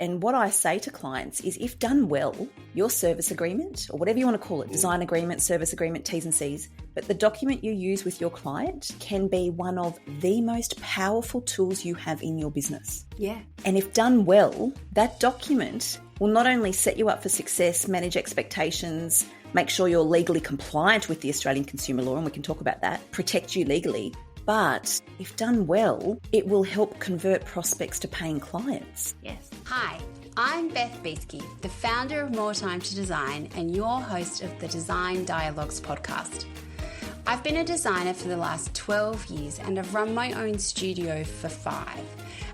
And what I say to clients is, if done well, your service agreement, or whatever you want to call it, design agreement, service agreement, T's and C's, but the document you use with your client can be one of the most powerful tools you have in your business. Yeah. And if done well, that document will not only set you up for success, manage expectations, make sure you're legally compliant with the Australian consumer law, and we can talk about that, protect you legally, but if done well, it will help convert prospects to paying clients. Yes. Hi, I'm Beth Beesky, the founder of More Time to Design and your host of the Design Dialogues podcast. I've been a designer for the last 12 years and I've run my own studio for 5.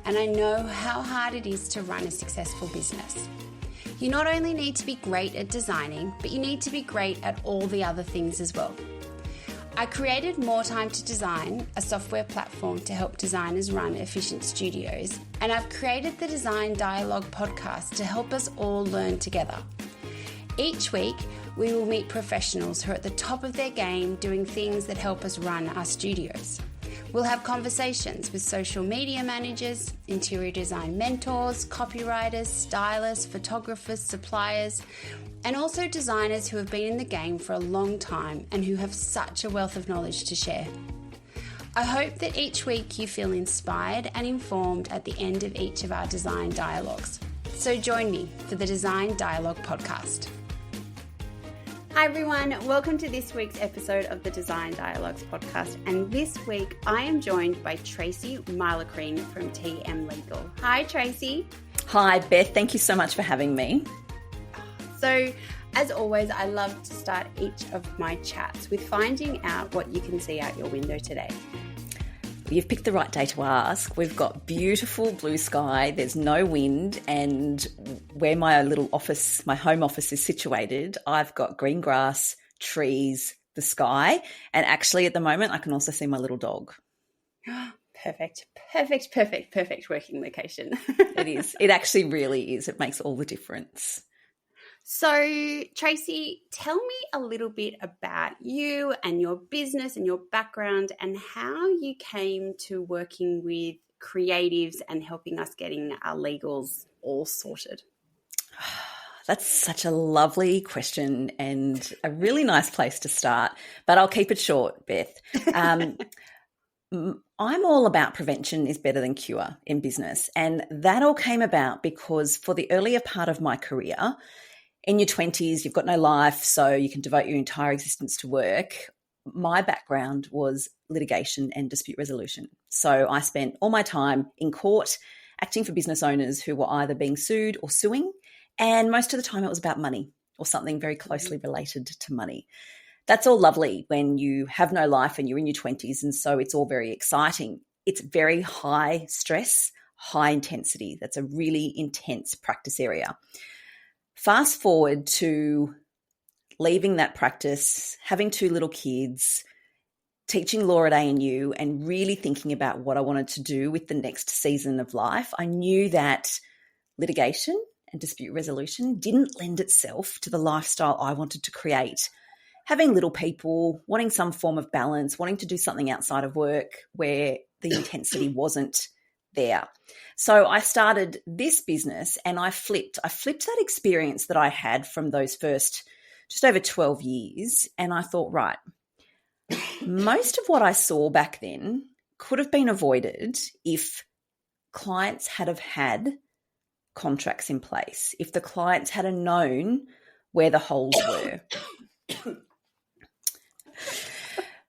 And I know how hard it is to run a successful business. You not only need to be great at designing, but you need to be great at all the other things as well. I created More Time to Design, a software platform to help designers run efficient studios, and I've created the Design Dialogue podcast to help us all learn together. Each week, we will meet professionals who are at the top of their game doing things that help us run our studios. We'll have conversations with social media managers, interior design mentors, copywriters, stylists, photographers, suppliers, and also designers who have been in the game for a long time and who have such a wealth of knowledge to share. I hope that each week you feel inspired and informed at the end of each of our design dialogues. So join me for the Design Dialogue podcast. Hi everyone, welcome to this week's episode of the Design Dialogues podcast. And this week I am joined by Tracey Mylecharane from TM Legal. Hi Tracey. Hi Beth, thank you so much for having me. So, as always, I love to start each of my chats with finding out what you can see out your window today. You've picked the right day to ask. We've got beautiful blue sky, there's no wind, and where my little office, my home office is situated, I've got green grass, trees, the sky, and actually at the moment I can also see my little dog. Perfect working location. It is. It actually really is. It makes all the difference. So, Tracey, tell me a little bit about you and your business and your background and how you came to working with creatives and helping us getting our legals all sorted. That's such a lovely question and a really nice place to start, but I'll keep it short, Beth. I'm all about prevention is better than cure in business, and that all came about because for the earlier part of my career, in your 20s, you've got no life, so you can devote your entire existence to work. My background was litigation and dispute resolution. So I spent all my time in court acting for business owners who were either being sued or suing, and most of the time it was about money or something very closely related to money. That's all lovely when you have no life and you're in your 20s, and so it's all very exciting. It's very high stress, high intensity. That's a really intense practice area. Fast forward to leaving that practice, having 2 little kids, teaching law at ANU, and really thinking about what I wanted to do with the next season of life. I knew that litigation and dispute resolution didn't lend itself to the lifestyle I wanted to create. Having little people, wanting some form of balance, wanting to do something outside of work where the intensity wasn't there. So I started this business and I flipped that experience that I had from those first just over 12 years. And I thought, right, most of what I saw back then could have been avoided if clients had have had contracts in place, if the clients had known where the holes were.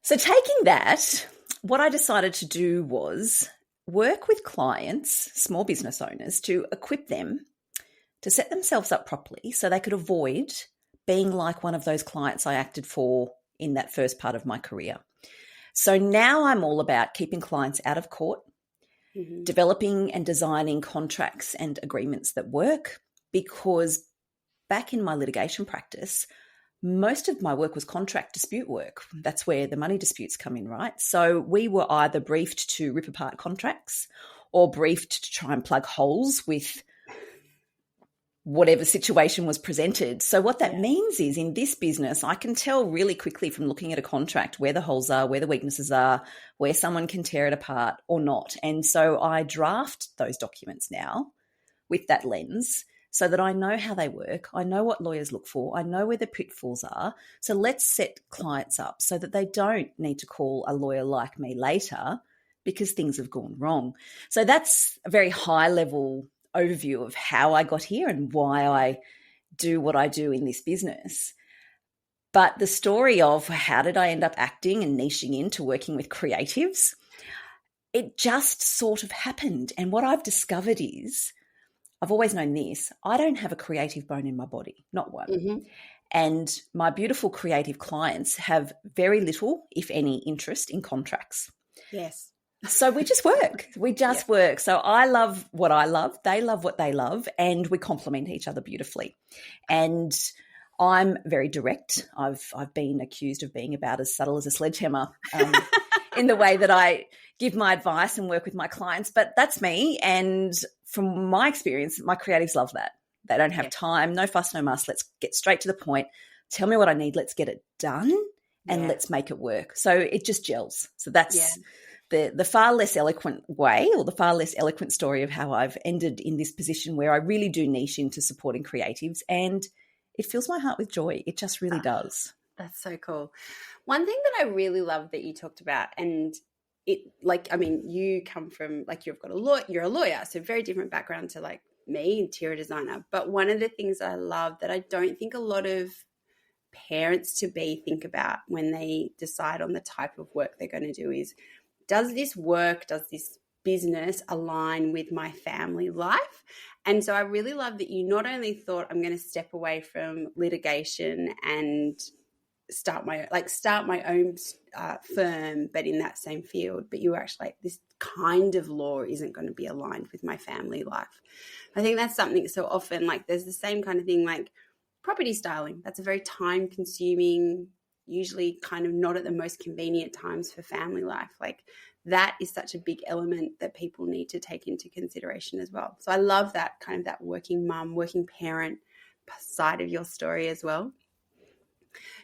So taking that, what I decided to do was work with clients, small business owners, to equip them to set themselves up properly so they could avoid being like one of those clients I acted for in that first part of my career. So now I'm all about keeping clients out of court, developing and designing contracts and agreements that work, because back in my litigation practice, most of my work was contract dispute work. That's where the money disputes come in, right? So we were either briefed to rip apart contracts or briefed to try and plug holes with whatever situation was presented. So what that means is in this business, I can tell really quickly from looking at a contract where the holes are, where the weaknesses are, where someone can tear it apart or not. And so I draft those documents now with that lens so that I know how they work. I know what lawyers look for. I know where the pitfalls are. So let's set clients up so that they don't need to call a lawyer like me later because things have gone wrong. So that's a very high level overview of how I got here and why I do what I do in this business. But the story of how did I end up acting and niching into working with creatives, it just sort of happened. And what I've discovered is, I've always known this, I don't have a creative bone in my body, not one. Mm-hmm. And my beautiful creative clients have very little, if any, interest in contracts. Yes. So we just work. We just work. So I love what I love. They love what they love. And we complement each other beautifully. And I'm very direct. I've been accused of being about as subtle as a sledgehammer in the way that I give my advice and work with my clients. But that's me. And from my experience, my creatives love that. They don't have time, no fuss, no muss. Let's get straight to the point. Tell me what I need. Let's get it done and let's make it work. So it just gels. So that's the far less eloquent way, or the far less eloquent story of how I've ended in this position where I really do niche into supporting creatives, and it fills my heart with joy. It just really does. That's so cool. One thing that I really love that you talked about, and it, like, I mean, you come from, like, you're a lawyer, so very different background to like me, interior designer. But one of the things that I love that I don't think a lot of parents to be think about when they decide on the type of work they're going to do is, does this business align with my family life? And so I really love that you not only thought, I'm going to step away from litigation and start my own firm, but in that same field, but you were actually like, this kind of law isn't going to be aligned with my family life. I think that's something so often, like, there's the same kind of thing, like property styling. That's a very time consuming, usually kind of not at the most convenient times for family life. Like, that is such a big element that people need to take into consideration as well. So I love that kind of that working mum, working parent side of your story as well.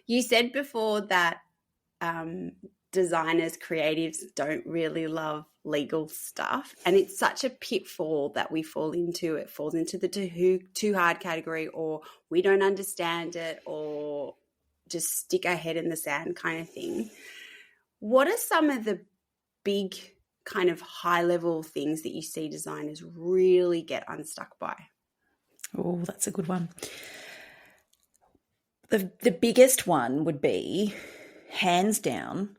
You said before that designers, creatives don't really love legal stuff, and it's such a pitfall that we fall into. It falls into the too hard category, or we don't understand it, or just stick our head in the sand kind of thing. What are some of the big kind of high level things that you see designers really get unstuck by? Oh, that's a good one. The biggest one would be, hands down,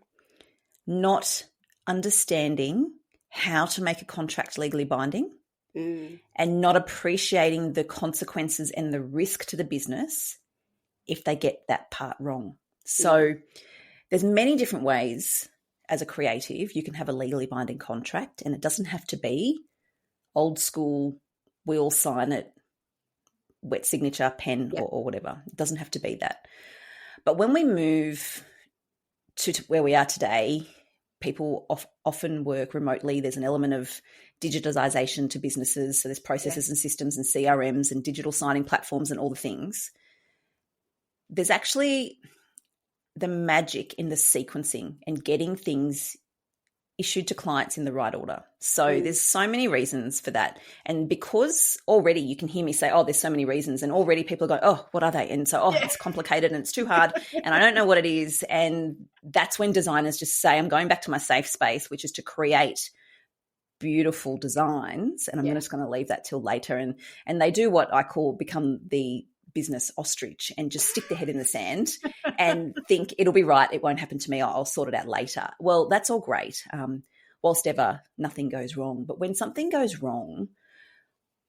not understanding how to make a contract legally binding and not appreciating the consequences and the risk to the business if they get that part wrong. So there's many different ways as a creative you can have a legally binding contract, and it doesn't have to be old school, we all sign it, wet signature, pen or whatever. It doesn't have to be that. But when we move to where we are today, people often work remotely. There's an element of digitization to businesses. So there's processes and systems and CRMs and digital signing platforms and all the things. There's actually the magic in the sequencing and getting things issued to clients in the right order. So there's so many reasons for that. And because already you can hear me say, oh, there's so many reasons, and already people are going, oh, what are they? And so, it's complicated and it's too hard and I don't know what it is. And that's when designers just say, I'm going back to my safe space, which is to create beautiful designs. And I'm just going to leave that till later. And they do what I call become the business ostrich and just stick their head in the sand and think it'll be right. It won't happen to me. I'll sort it out later. Well, that's all great. Whilst ever nothing goes wrong. But when something goes wrong,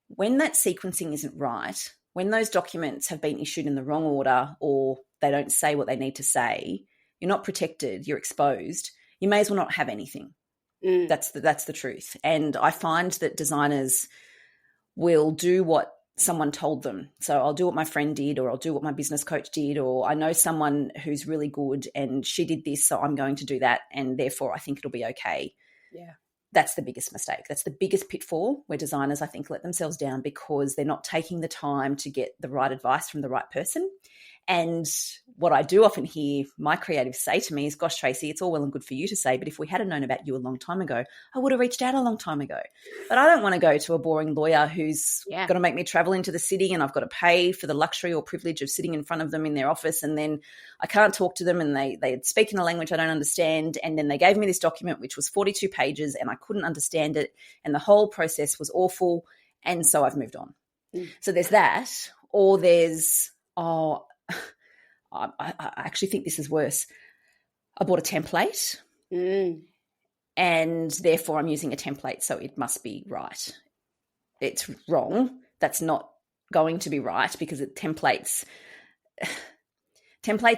when that sequencing isn't right, when those documents have been issued in the wrong order or they don't say what they need to say, you're not protected, you're exposed. You may as well not have anything. That's the truth. And I find that designers will do what someone told them. So I'll do what my friend did, or I'll do what my business coach did, or I know someone who's really good and she did this, so I'm going to do that, and therefore I think it'll be okay. Yeah. That's the biggest mistake. That's the biggest pitfall where designers, I think, let themselves down because they're not taking the time to get the right advice from the right person. And what I do often hear my creatives say to me is, gosh, Tracey, it's all well and good for you to say, but if we had known about you a long time ago, I would have reached out a long time ago. But I don't want to go to a boring lawyer who's going to make me travel into the city and I've got to pay for the luxury or privilege of sitting in front of them in their office, and then I can't talk to them and they speak in a language I don't understand. And then they gave me this document, which was 42 pages, and I couldn't understand it. And the whole process was awful. And so I've moved on. So there's that. Or there's, I actually think this is worse. I bought a template and therefore I'm using a template, so it must be right. It's wrong. That's not going to be right because templates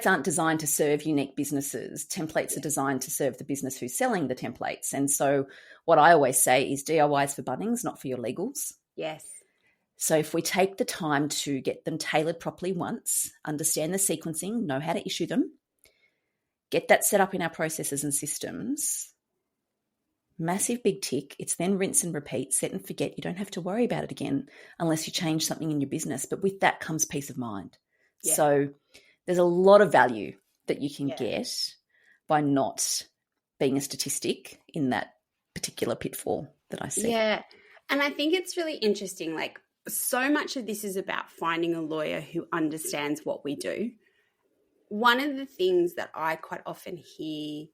aren't designed to serve unique businesses. Templates are designed to serve the business who's selling the templates. And so what I always say is DIYs for Bunnings, not for your legals. Yes. So if we take the time to get them tailored properly once, understand the sequencing, know how to issue them, get that set up in our processes and systems, massive big tick, it's then rinse and repeat, set and forget. You don't have to worry about it again unless you change something in your business. But with that comes peace of mind. Yeah. So there's a lot of value that you can get by not being a statistic in that particular pitfall that I see. Yeah. And I think it's really interesting, like, so much of this is about finding a lawyer who understands what we do. One of the things that I quite often hear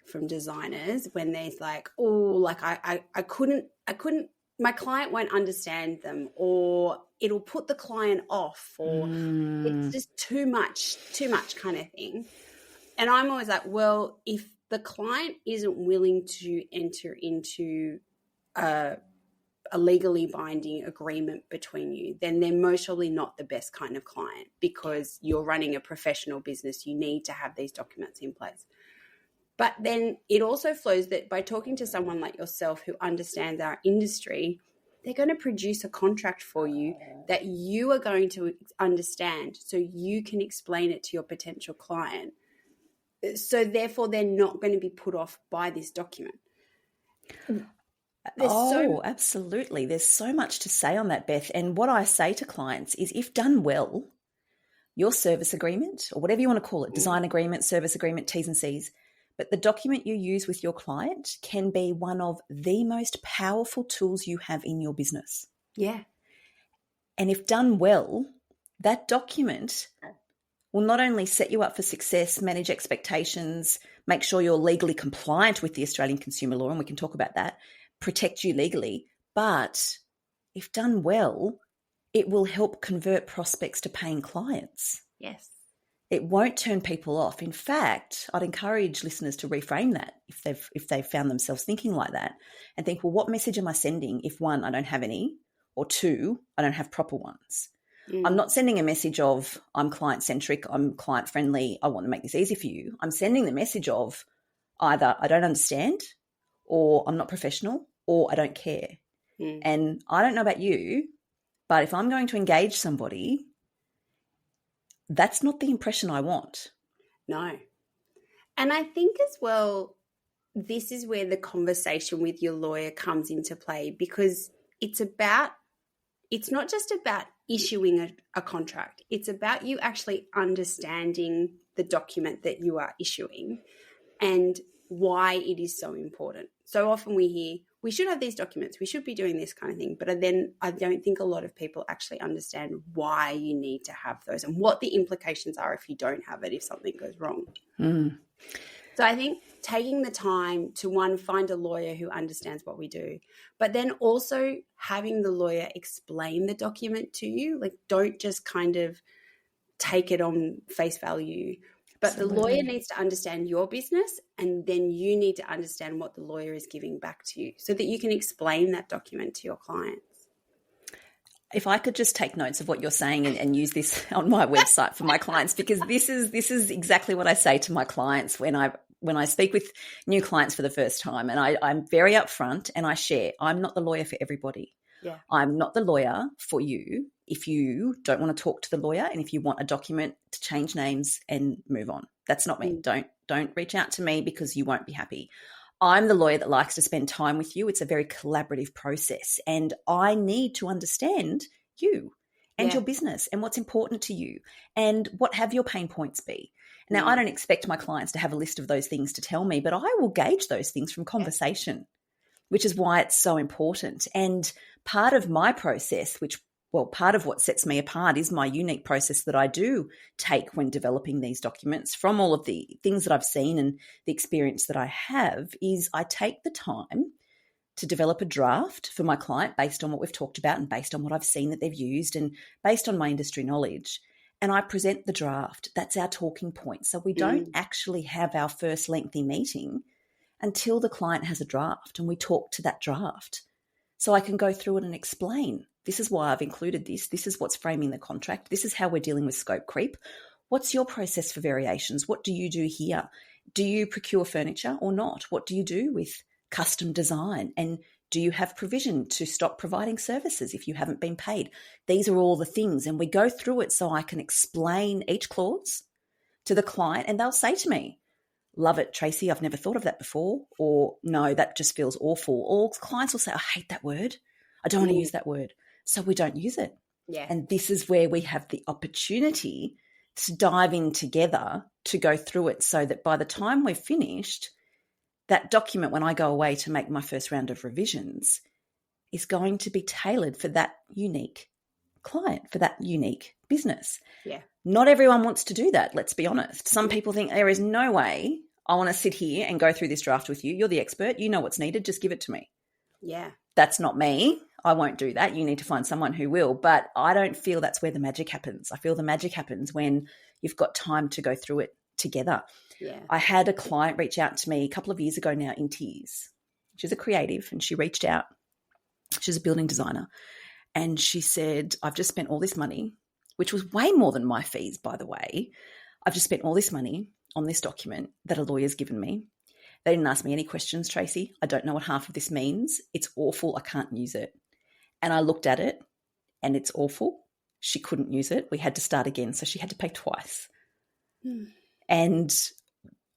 from designers when there's like, oh, like I couldn't, my client won't understand them, or it'll put the client off, or it's just too much kind of thing. And I'm always like, well, if the client isn't willing to enter into a legally binding agreement between you, then they're most probably not the best kind of client, because you're running a professional business. You need to have these documents in place. But then it also flows that by talking to someone like yourself who understands our industry, they're going to produce a contract for you that you are going to understand, so you can explain it to your potential client. So therefore, they're not going to be put off by this document. Absolutely. There's so much to say on that, Beth. And what I say to clients is, if done well, your service agreement, or whatever you want to call it, design agreement, service agreement, T's and C's, but the document you use with your client can be one of the most powerful tools you have in your business. Yeah. And if done well, that document will not only set you up for success, manage expectations, make sure you're legally compliant with the Australian consumer law, and we can talk about that, protect you legally, but if done well, it will help convert prospects to paying clients. Yes. It won't turn people off. In fact, I'd encourage listeners to reframe that if they've found themselves thinking like that, and think, well, what message am I sending if, one, I don't have any, or two, I don't have proper ones? I'm not sending a message of I'm client-centric, I'm client-friendly, I want to make this easy for you. I'm sending the message of either I don't understand, or I'm not professional, or I don't care. And I don't know about you, but if I'm going to engage somebody, that's not the impression I want. No. And I think as well, this is where the conversation with your lawyer comes into play, because it's not just about issuing a contract. It's about you actually understanding the document that you are issuing and why it is so important. So often we hear, we should have these documents, we should be doing this kind of thing. But then I don't think a lot of people actually understand why you need to have those and what the implications are if you don't have it, if something goes wrong. So I think taking the time to, one, find a lawyer who understands what we do, but then also having the lawyer explain the document to you. Like, don't just kind of take it on face value. But Absolutely. The lawyer needs to understand your business, and then you need to understand what the lawyer is giving back to you so that you can explain that document to your clients. If I could just take notes of what you're saying and use this on my website for my clients, because this is exactly what I say to my clients when I speak with new clients for the first time. And I'm very upfront and I share, I'm not the lawyer for everybody. Yeah. I'm not the lawyer for you if you don't want to talk to the lawyer and if you want a document to change names and move on. That's not me. Don't reach out to me because you won't be happy. I'm the lawyer that likes to spend time with you. It's a very collaborative process, and I need to understand you. and your business and what's important to you and what have your pain points be. Now, I don't expect my clients to have a list of those things to tell me, but I will gauge those things from conversation, which is why it's so important. And part of my process, part of what sets me apart is my unique process that I do take when developing these documents from all of the things that I've seen and the experience that I have, is I take the time to develop a draft for my client based on what we've talked about and based on what I've seen that they've used and based on my industry knowledge. And I present the draft. That's our talking point. So we don't actually have our first lengthy meeting until the client has a draft and we talk to that draft. So I can go through it and explain, this is why I've included this. This is what's framing the contract. This is how we're dealing with scope creep. What's your process for variations? What do you do here? Do you procure furniture or not? What do you do with custom design? And do you have provision to stop providing services if you haven't been paid? These are all the things. And we go through it so I can explain each clause to the client and they'll say to me, love it, Tracey, I've never thought of that before. Or no, that just feels awful. Or clients will say, I hate that word. I don't want to use that word. So we don't use it. Yeah. And this is where we have the opportunity to dive in together to go through it so that by the time we're finished, that document, when I go away to make my first round of revisions, is going to be tailored for that unique client, for that unique business. Yeah. Not everyone wants to do that, let's be honest. Some people think there is no way I want to sit here and go through this draft with you. You're the expert. You know what's needed. Just give it to me. Yeah. That's not me. I won't do that. You need to find someone who will. But I don't feel that's where the magic happens. I feel the magic happens when you've got time to go through it together. Yeah. I had a client reach out to me a couple of years ago now in tears. She's a creative and she reached out. She's a building designer. And she said, I've just spent all this money, which was way more than my fees, by the way. I've just spent all this money on this document that a lawyer's given me. They didn't ask me any questions, Tracey. I don't know what half of this means. It's awful. I can't use it. And I looked at it and it's awful. She couldn't use it. We had to start again. So she had to pay twice. And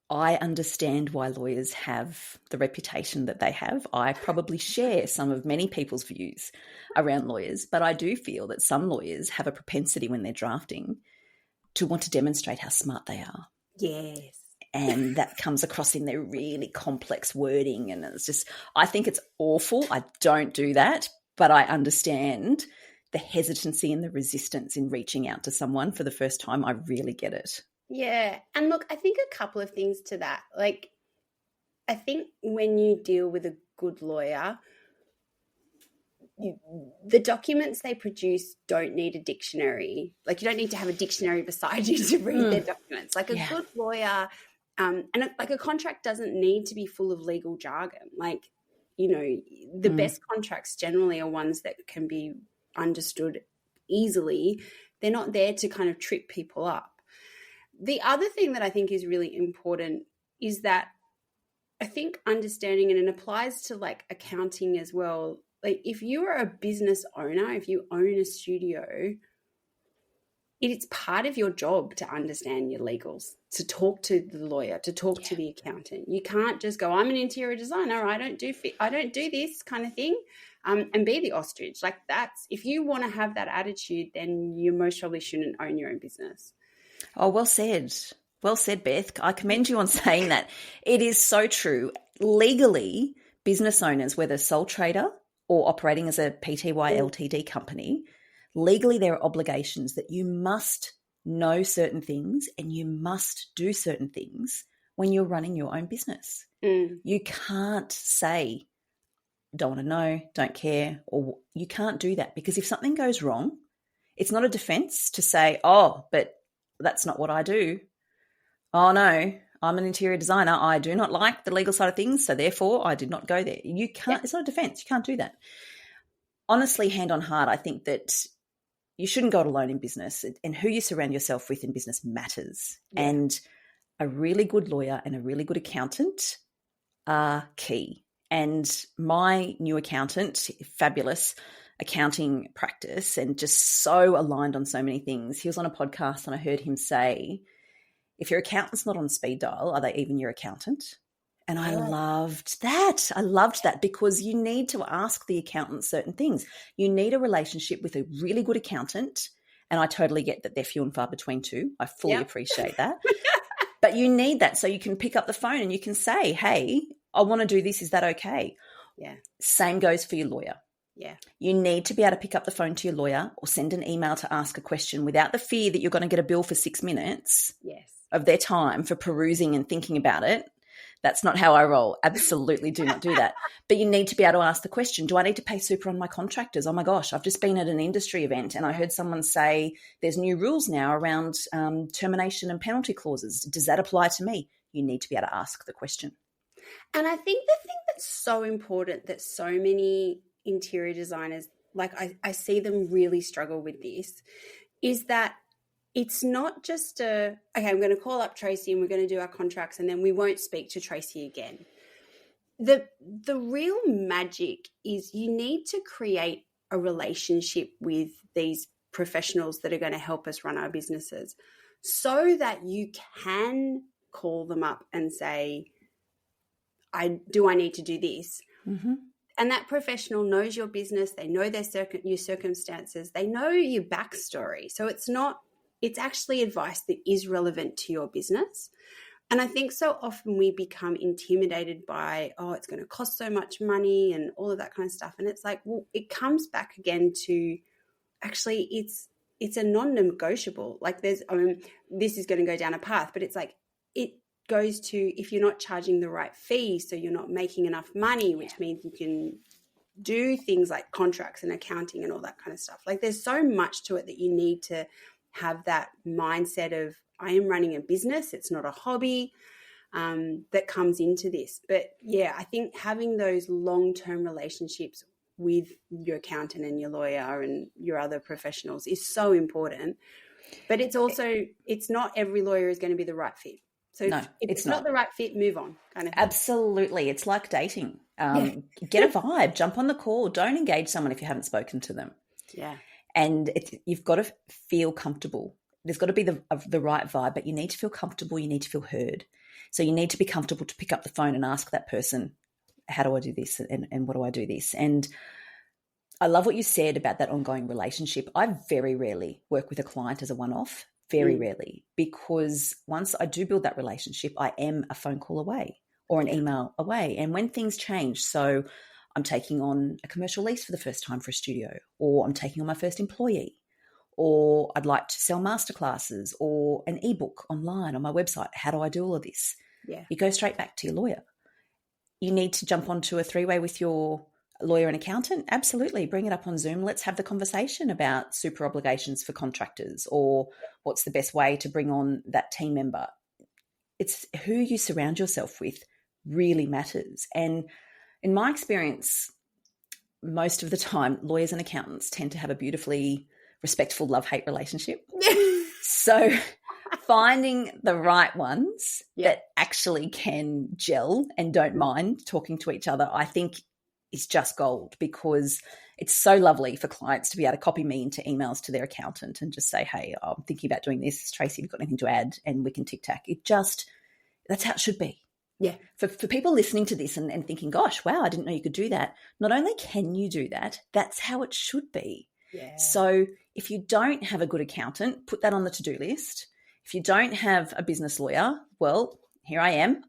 I understand why lawyers have the reputation that they have. I probably share some of many people's views around lawyers, but I do feel that some lawyers have a propensity when they're drafting to want to demonstrate how smart they are. Yes. And that comes across in their really complex wording. And it's just, I think it's awful. I don't do that, but I understand the hesitancy and the resistance in reaching out to someone for the first time. I really get it. Yeah. And look, I think a couple of things to that. Like, I think when you deal with a good lawyer, the documents they produce don't need a dictionary. Like, you don't need to have a dictionary beside you to read their documents. Like, a good lawyer, a contract doesn't need to be full of legal jargon. Like, you know, the best contracts generally are ones that can be understood easily. They're not there to kind of trip people up. The other thing that I think is really important is that I think understanding, and it applies to like accounting as well, like if you are a business owner, if you own a studio, it's part of your job to understand your legals, to talk to the lawyer, to talk to the accountant. You can't just go, I'm an interior designer, I don't do this kind of thing, and be the ostrich. Like, that's, if you want to have that attitude, then you most probably shouldn't own your own business. Oh, well said. Well said, Beth. I commend you on saying that. It is so true. Legally, business owners, whether sole trader or operating as a PTY Ltd company, legally there are obligations that you must know certain things and you must do certain things when you're running your own business. You can't say, don't want to know, don't care, or you can't do that, because if something goes wrong, it's not a defense to say, oh, but that's not what I do. Oh, no, I'm an interior designer. I do not like the legal side of things, so therefore I did not go there. You can't. It's not a defense. You can't do that. Honestly, hand on heart, I think that you shouldn't go it alone in business, and who you surround yourself with in business matters. Yeah. And a really good lawyer and a really good accountant are key. And my new accountant, fabulous accounting practice, and just so aligned on so many things. He was on a podcast and I heard him say, if your accountant's not on speed dial, are they even your accountant? And I loved that. I loved that because you need to ask the accountant certain things. You need a relationship with a really good accountant. And I totally get that they're few and far between too. I fully appreciate that. But you need that so you can pick up the phone and you can say, hey, I want to do this. Is that okay? Yeah. Same goes for your lawyer. Yeah. You need to be able to pick up the phone to your lawyer or send an email to ask a question without the fear that you're going to get a bill for 6 minutes of their time for perusing and thinking about it. That's not how I roll. Absolutely do not do that. But you need to be able to ask the question, do I need to pay super on my contractors? Oh my gosh, I've just been at an industry event and I heard someone say there's new rules now around termination and penalty clauses. Does that apply to me? You need to be able to ask the question. And I think the thing that's so important that so many interior designers, like I see them really struggle with this, is that it's not just okay, I'm going to call up Tracey and we're going to do our contracts and then we won't speak to Tracey again. The real magic is you need to create a relationship with these professionals that are going to help us run our businesses so that you can call them up and say, I need to do this? Mm-hmm. And that professional knows your business. They know your circumstances. They know your backstory. So it's actually advice that is relevant to your business. And I think so often we become intimidated by, it's going to cost so much money and all of that kind of stuff. And it's like, well, it comes back again to actually it's a non-negotiable. Like this is going to go down a path, but it's like it goes to if you're not charging the right fee, so you're not making enough money, which means you can do things like contracts and accounting and all that kind of stuff. Like there's so much to it that you need to have that mindset of I am running a business. It's not a hobby that comes into this. But yeah, I think having those long-term relationships with your accountant and your lawyer and your other professionals is so important. But it's not every lawyer is going to be the right fit. So no, if it's not the right fit, move on kind of thing. Absolutely. It's like dating. Get a vibe, jump on the call. Don't engage someone if you haven't spoken to them. Yeah. And you've got to feel comfortable. There's got to be the right vibe, but you need to feel comfortable. You need to feel heard. So you need to be comfortable to pick up the phone and ask that person, how do I do this and what do I do this? And I love what you said about that ongoing relationship. I very rarely work with a client as a one-off, very rarely, because once I do build that relationship, I am a phone call away or an email away. And when things change, so I'm taking on a commercial lease for the first time for a studio, or I'm taking on my first employee, or I'd like to sell masterclasses or an ebook online on my website. How do I do all of this? Yeah. You go straight back to your lawyer. You need to jump onto a three-way with your lawyer and accountant. Absolutely. Bring it up on Zoom. Let's have the conversation about super obligations for contractors, or what's the best way to bring on that team member. It's who you surround yourself with really matters. And in my experience, most of the time, lawyers and accountants tend to have a beautifully respectful love-hate relationship. So finding the right ones that actually can gel and don't mind talking to each other, I think is just gold, because it's so lovely for clients to be able to copy me into emails to their accountant and just say, hey, I'm thinking about doing this. Tracey, have you got anything to add? And we can tic-tac. That's how it should be. Yeah. For people listening to this and thinking, gosh, wow, I didn't know you could do that. Not only can you do that, that's how it should be. Yeah. So if you don't have a good accountant, put that on the to-do list. If you don't have a business lawyer, well, here I am.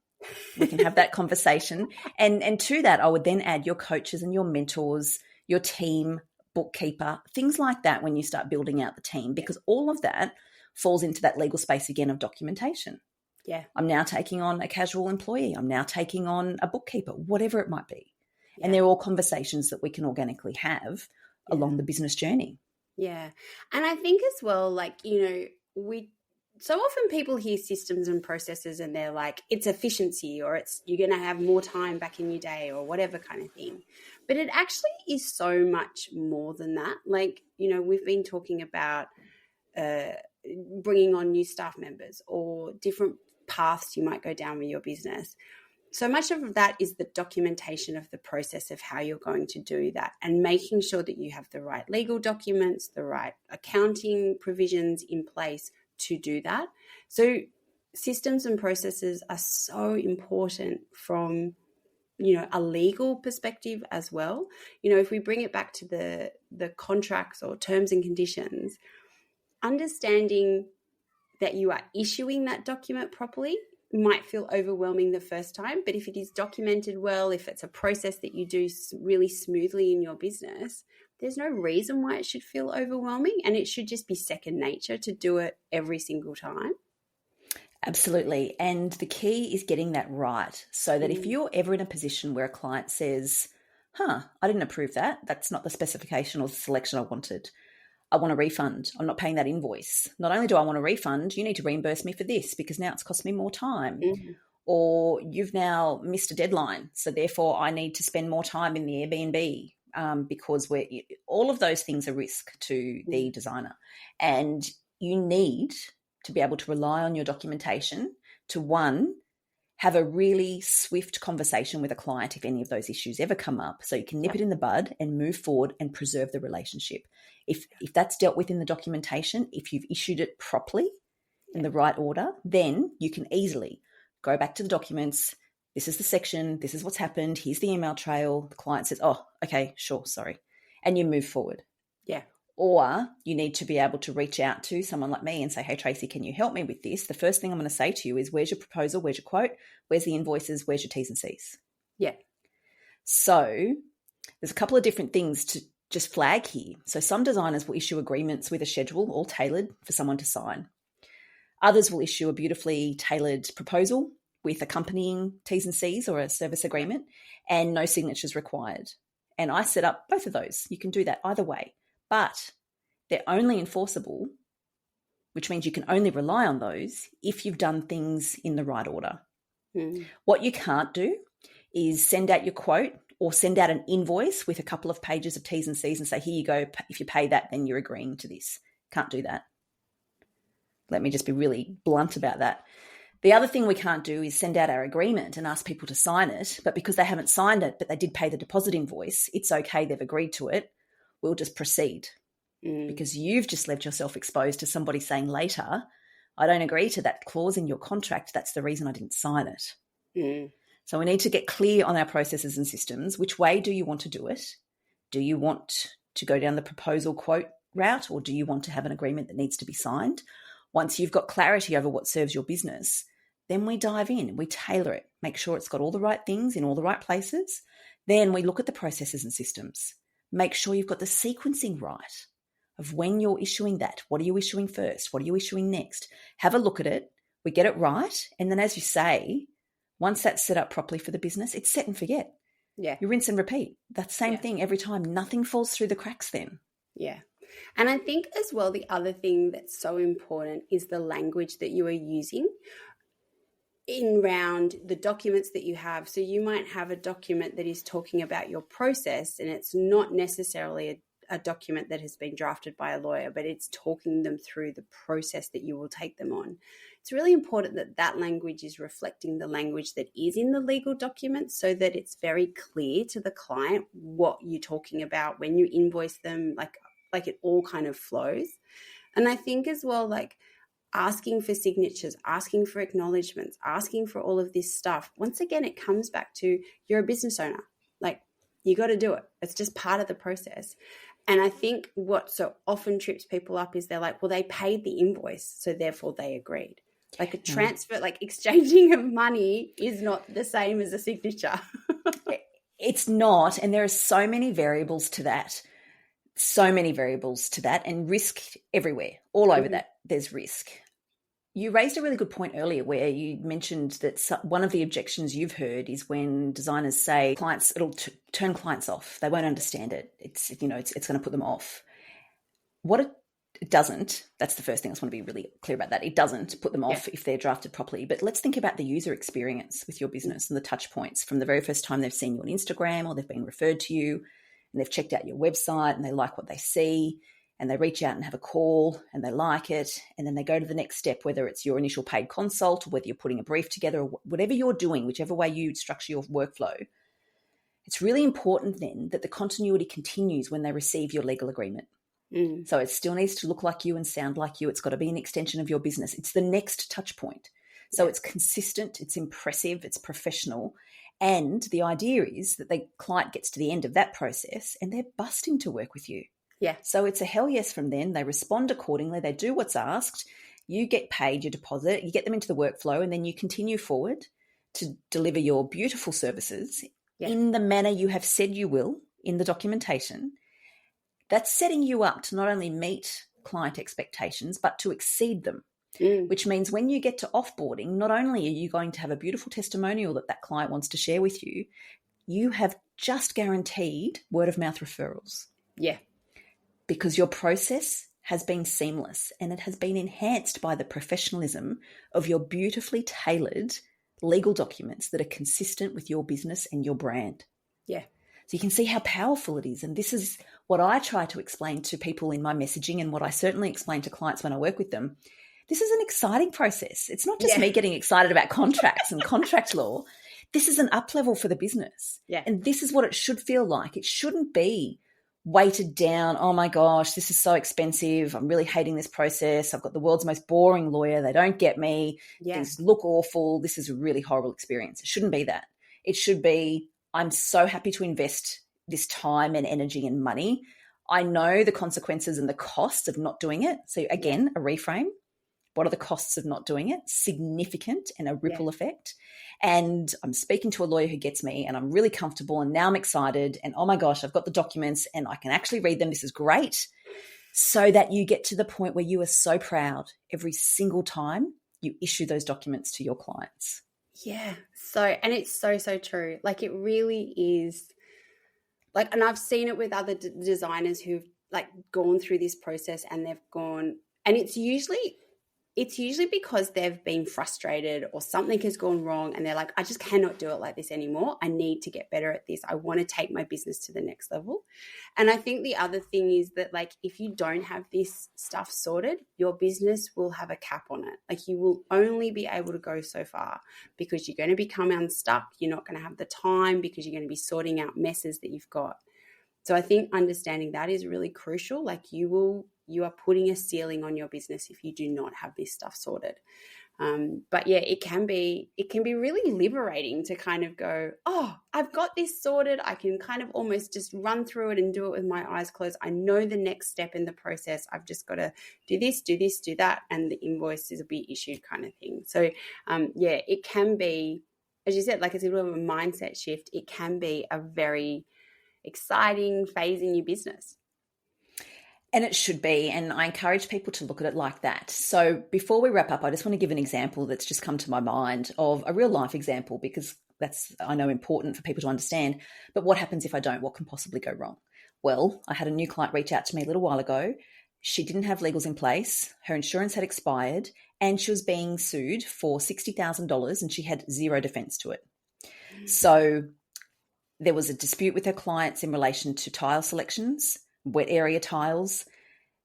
We can have that conversation. And to that, I would then add your coaches and your mentors, your team, bookkeeper, things like that when you start building out the team, because all of that falls into that legal space again of documentation. Yeah. I'm now taking on a casual employee. I'm now taking on a bookkeeper, whatever it might be. Yeah. And they're all conversations that we can organically have along the business journey. Yeah. And I think as well, like, so often people hear systems and processes and they're like, it's efficiency, or you're going to have more time back in your day, or whatever kind of thing. But it actually is so much more than that. Like, we've been talking about bringing on new staff members or different paths you might go down with your business. So much of that is the documentation of the process of how you're going to do that, and making sure that you have the right legal documents, the right accounting provisions in place to do that. So systems and processes are so important from, a legal perspective as well. If we bring it back to the contracts or terms and conditions, understanding that you are issuing that document properly might feel overwhelming the first time, but if it is documented well, if it's a process that you do really smoothly in your business, there's no reason why it should feel overwhelming, and it should just be second nature to do it every single time. Absolutely. And the key is getting that right, so that if you're ever in a position where a client says, I didn't approve that, that's not the specification or the selection I wanted, I want a refund, I'm not paying that invoice. Not only do I want a refund, you need to reimburse me for this because now it's cost me more time. Or you've now missed a deadline, so therefore I need to spend more time in the Airbnb because all of those things are risk to the designer. And you need to be able to rely on your documentation to, one, have a really swift conversation with a client if any of those issues ever come up, so you can nip it in the bud and move forward and preserve the relationship. If that's dealt with in the documentation, if you've issued it properly in the right order, then you can easily go back to the documents. This is the section. This is what's happened. Here's the email trail. The client says, oh, okay, sure, sorry. And you move forward. Yeah. Or you need to be able to reach out to someone like me and say, hey, Tracey, can you help me with this? The first thing I'm going to say to you is, where's your proposal? Where's your quote? Where's the invoices? Where's your T's and C's? Yeah. So there's a couple of different things to just flag here. So some designers will issue agreements with a schedule all tailored for someone to sign. Others will issue a beautifully tailored proposal with accompanying T's and C's or a service agreement and no signatures required. And I set up both of those. You can do that either way. But they're only enforceable, which means you can only rely on those if you've done things in the right order. What you can't do is send out your quote or send out an invoice with a couple of pages of T's and C's and say, here you go, if you pay that, then you're agreeing to this. Can't do that. Let me just be really blunt about that. The other thing we can't do is send out our agreement and ask people to sign it, but because they haven't signed it, but they did pay the deposit invoice, it's okay, they've agreed to it, we'll just proceed. Because you've just left yourself exposed to somebody saying later, I don't agree to that clause in your contract, that's the reason I didn't sign it. So we need to get clear on our processes and systems. Which way do you want to do it? Do you want to go down the proposal quote route, or do you want to have an agreement that needs to be signed? Once you've got clarity over what serves your business, then we dive in, we tailor it, make sure it's got all the right things in all the right places. Then we look at the processes and systems. Make sure you've got the sequencing right of when you're issuing that. What are you issuing first? What are you issuing next? Have a look at it. We get it right. And then, as you say, once that's set up properly for the business, it's set and forget. Yeah. You rinse and repeat. That same thing every time. Nothing falls through the cracks then. Yeah. And I think as well, the other thing that's so important is the language that you are using in round the documents that you have. So you might have a document that is talking about your process, and it's not necessarily a document that has been drafted by a lawyer, but it's talking them through the process that you will take them on. It's really important that that language is reflecting the language that is in the legal document, so that it's very clear to the client what you're talking about when you invoice them, like it all kind of flows. And I think as well, like asking for signatures, asking for acknowledgements, asking for all of this stuff. Once again, it comes back to, you're a business owner. Like, you got to do it. It's just part of the process. And I think what so often trips people up is they're like, well, they paid the invoice, so therefore they agreed. Like a transfer, like exchanging of money is not the same as a signature. It's not. And there are so many variables to that. And risk everywhere, all over that, there's risk. You raised a really good point earlier where you mentioned that one of the objections you've heard is when designers say clients, it'll turn clients off. They won't understand it. It's going to put them off. What it doesn't, that's the first thing I just want to be really clear about that. It doesn't put them off if they're drafted properly. But let's think about the user experience with your business and the touch points from the very first time they've seen you on Instagram or they've been referred to you and they've checked out your website and they like what they see. And they reach out and have a call and they like it. And then they go to the next step, whether it's your initial paid consult or whether you're putting a brief together or whatever you're doing, whichever way you structure your workflow. It's really important then that the continuity continues when they receive your legal agreement. So it still needs to look like you and sound like you. It's got to be an extension of your business. It's the next touch point. So it's consistent, it's impressive, it's professional. And the idea is that the client gets to the end of that process and they're busting to work with you. Yeah. So it's a hell yes from them. They respond accordingly. They do what's asked. You get paid your deposit. You get them into the workflow, and then you continue forward to deliver your beautiful services in the manner you have said you will in the documentation. That's setting you up to not only meet client expectations, but to exceed them, which means when you get to offboarding, not only are you going to have a beautiful testimonial that client wants to share with you, you have just guaranteed word of mouth referrals. Yeah. Because your process has been seamless and it has been enhanced by the professionalism of your beautifully tailored legal documents that are consistent with your business and your brand. Yeah. So you can see how powerful it is. And this is what I try to explain to people in my messaging, and what I certainly explain to clients when I work with them. This is an exciting process. It's not just me getting excited about contracts and contract law. This is an up level for the business. Yeah. And this is what it should feel like. It shouldn't be weighted down. Oh my gosh, this is so expensive. I'm really hating this process. I've got the world's most boring lawyer. They don't get me. Things look awful. This is a really horrible experience. It shouldn't be that. It should be, I'm so happy to invest this time and energy and money. I know the consequences and the costs of not doing it. So again, a reframe. What are the costs of not doing it? Significant, and a ripple effect. And I'm speaking to a lawyer who gets me, and I'm really comfortable, and now I'm excited, and oh my gosh, I've got the documents and I can actually read them. This is great. So that you get to the point where you are so proud every single time you issue those documents to your clients. Yeah. And it's so, so true. Like, it really is like, and I've seen it with other designers who've like gone through this process, and they've gone, and it's usually because they've been frustrated or something has gone wrong, and they're like, I just cannot do it like this anymore. I need to get better at this. I want to take my business to the next level. And I think the other thing is that, like, if you don't have this stuff sorted, your business will have a cap on it. Like, you will only be able to go so far, because you're going to become unstuck. You're not going to have the time, because you're going to be sorting out messes that you've got. So I think understanding that is really crucial. Like, you are putting a ceiling on your business if you do not have this stuff sorted. But yeah, it can be really liberating to kind of go, oh, I've got this sorted. I can kind of almost just run through it and do it with my eyes closed. I know the next step in the process. I've just got to do this, do that, and the invoices will be issued, kind of thing. So yeah, it can be, as you said, like, it's a little bit of a mindset shift. It can be a very exciting phase in your business. And it should be, and I encourage people to look at it like that. So before we wrap up, I just want to give an example that's just come to my mind, of a real life example, because that's, I know, important for people to understand. But what happens if I don't? What can possibly go wrong? Well, I had a new client reach out to me a little while ago. She didn't have legals in place. Her insurance had expired, and she was being sued for $60,000, and she had zero defense to it. So there was a dispute with her clients in relation to tile selections, wet area tiles.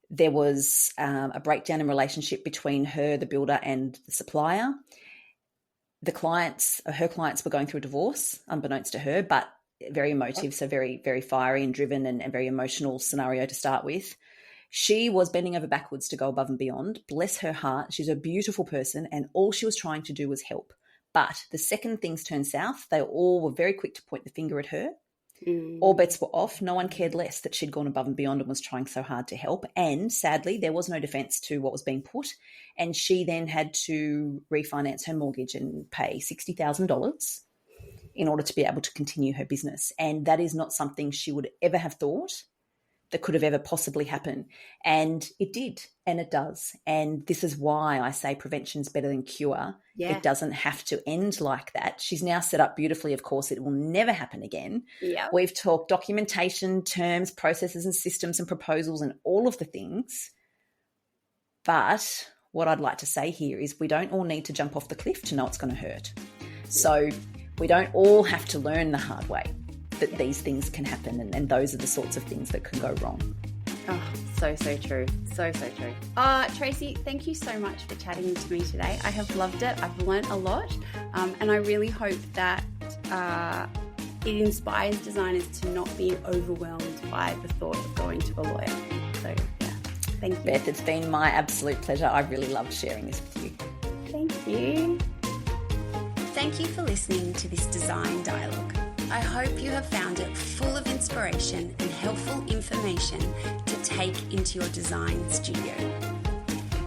There was a breakdown in relationship between her, the builder, and the supplier. Her clients were going through a divorce, unbeknownst to her, but very emotive, so very, very fiery and driven, and very emotional scenario to start with. She was bending over backwards to go above and beyond. Bless her heart. She's a beautiful person, and all she was trying to do was help. But the second things turned south, they all were very quick to point the finger at her. All bets were off. No one cared less that she'd gone above and beyond and was trying so hard to help. And sadly, there was no defense to what was being put. And she then had to refinance her mortgage and pay $60,000 in order to be able to continue her business. And that is not something she would ever have thought that could have ever possibly happened. And it did, and it does. And this is why I say prevention is better than cure. Yeah. It doesn't have to end like that. She's now set up beautifully. Of course, it will never happen again. Yeah. We've talked documentation, terms, processes and systems and proposals and all of the things. But what I'd like to say here is we don't all need to jump off the cliff to know it's going to hurt. So we don't all have to learn the hard way that these things can happen, and those are the sorts of things that can go wrong. Oh, so true. So true. Tracey, thank you so much for chatting to me today. I have loved it. I've learned a lot. And I really hope that it inspires designers to not be overwhelmed by the thought of going to a lawyer. So, yeah, thank you. Beth, it's been my absolute pleasure. I really loved sharing this with you. Thank you. Thank you for listening to this design dialogue. I hope you have found it full of inspiration and helpful information to take into your design studio.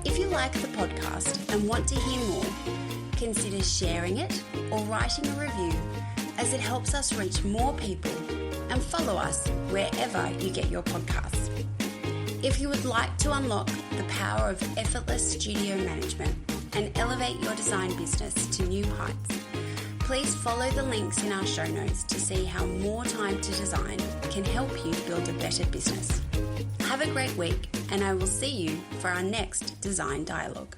If you like the podcast and want to hear more, consider sharing it or writing a review, as it helps us reach more people, and follow us wherever you get your podcasts. If you would like to unlock the power of effortless studio management and elevate your design business to new heights, please follow the links in our show notes to see how more time to design can help you build a better business. Have a great week, and I will see you for our next Design Dialogue.